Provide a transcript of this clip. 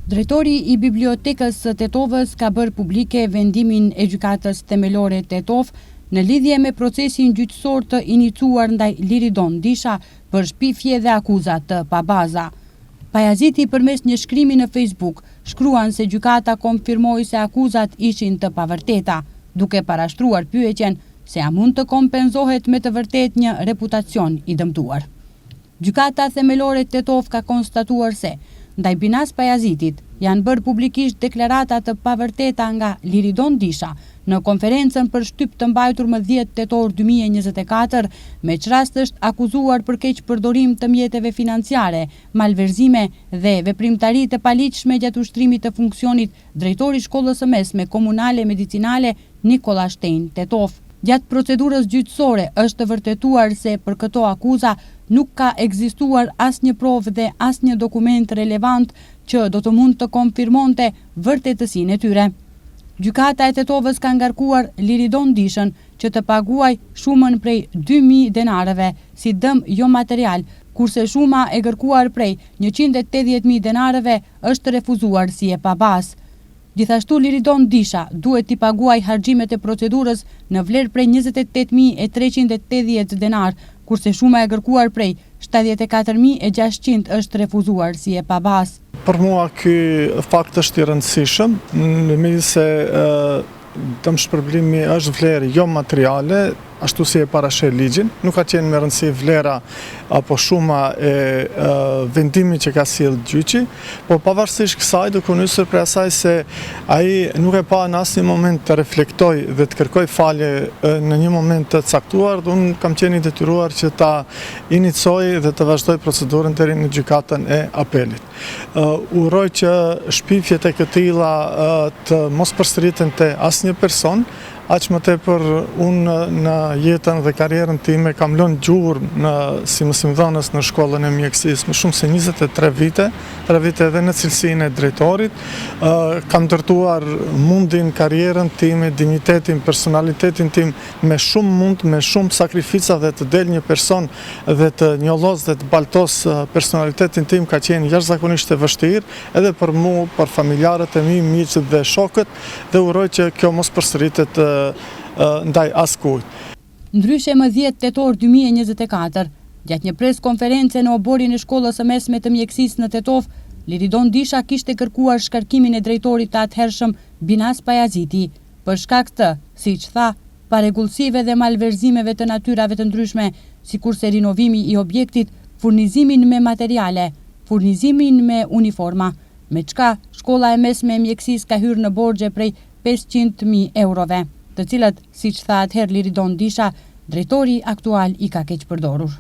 Drejtori i Bibliotekës së Tetovës ka bërë publike vendimin e gjykatës themelore Tetov në lidhje me procesin gjyqësor të iniciuar ndaj Liridon Disha për shpifje dhe akuza të pabaza. Pajaziti përmes një shkrimi në Facebook shkruan se gjykata konfirmoi se akuzat ishin të pavërteta, duke parashtruar pyetjen se a mund të kompenzohet me të vërtet një reputacion i dëmtuar. Gjykata themelore Tetov ka konstatuar se ndaj Binas Pajazitit janë bërë publikisht deklarata të pavërteta nga Liridon Disha në konferencën për shtyp të mbajtur më 10 tetor 2024, me çrast është akuzuar për keq përdorim të mjeteve financiare, malverzime dhe veprimtari të paligjshme gjatë ushtrimit të funksionit drejtori shkollës së mesme komunale medicinale Nikola Shtein Tetov. Gjatë procedurës gjyqësore është të vërtetuar se për këto akuza nuk ka ekzistuar asnjë provë dhe asnjë dokument relevant që do të mund të konfirmonte vërtetësinë e tyre. Gjykata e Tetovës ka ngarkuar Liridon Dishën që të paguaj shumën prej 2.000 denareve si dëm jo material, kurse shuma e kërkuar prej 180.000 denareve është refuzuar si e pabas. Gjithashtu Liridon Disha duhet t'i paguaj harxhimet e procedurës në vlerë prej 28.380 denar, kurse shuma e kërkuar prej 74.600 është refuzuar si e pabas. Për mua ky fakt është i rëndësishëm, në midhje se dëmshpërblimi është vlerë jo materiale, ashtu si e parashë ligjin, nuk ka qenë me rëndësi vlera apo shuma e vendimit që ka sjellë gjyqi, po pavarësisht kësaj do nisur për asaj se ai nuk e pa në asnjë moment të reflektoj dhe të kërkoj falje në një moment të caktuar, dhe unë kam qenë i detyruar që ta inicoj dhe të vazhdoj procedurën deri në gjykatën e apelit. Uroj që shpifjet e këtilla të mos përsëriten te asnjë person. Aq më tepër unë në jetën dhe karrierën time kam lënë gjurmë si mësimdhënës në shkollën e mjekësisë më shumë se 23 vite, 3 vite edhe në cilësinë e drejtorit. Kam ndërtuar mundin, karrierën time, dignitetin, personalitetin tim me shumë mund, me shumë sakrifica, dhe të del një person dhe të njollos dhe të baltos personalitetin tim ka qenë jashtëzakonisht e vështirë edhe për mua, për familjarët e mi, miqët dhe shokët, dhe uroj që kjo mos përsëritet ndaj askujt. Ndryshe më 10 tetor 2024, gjatë një pres konference në oborin e shkollës së mesme të mjekësisë në Tetov, Liridon Disha kishte kërkuar shkarkimin e drejtorit të atëhershëm Binas Pajaziti për shkak të, siç tha, parregullsive dhe malverzimeve të natyrave të ndryshme, sikurse rinovimi i objektit, furnizimin me materiale, furnizimin me uniforma, me çka shkolla e mesme e mjekësisë ka hyrë në borxhe prej 500.000 eurove, të cilat, siç tha atëherë Liridon Disha, drejtori aktual i ka keq përdorur.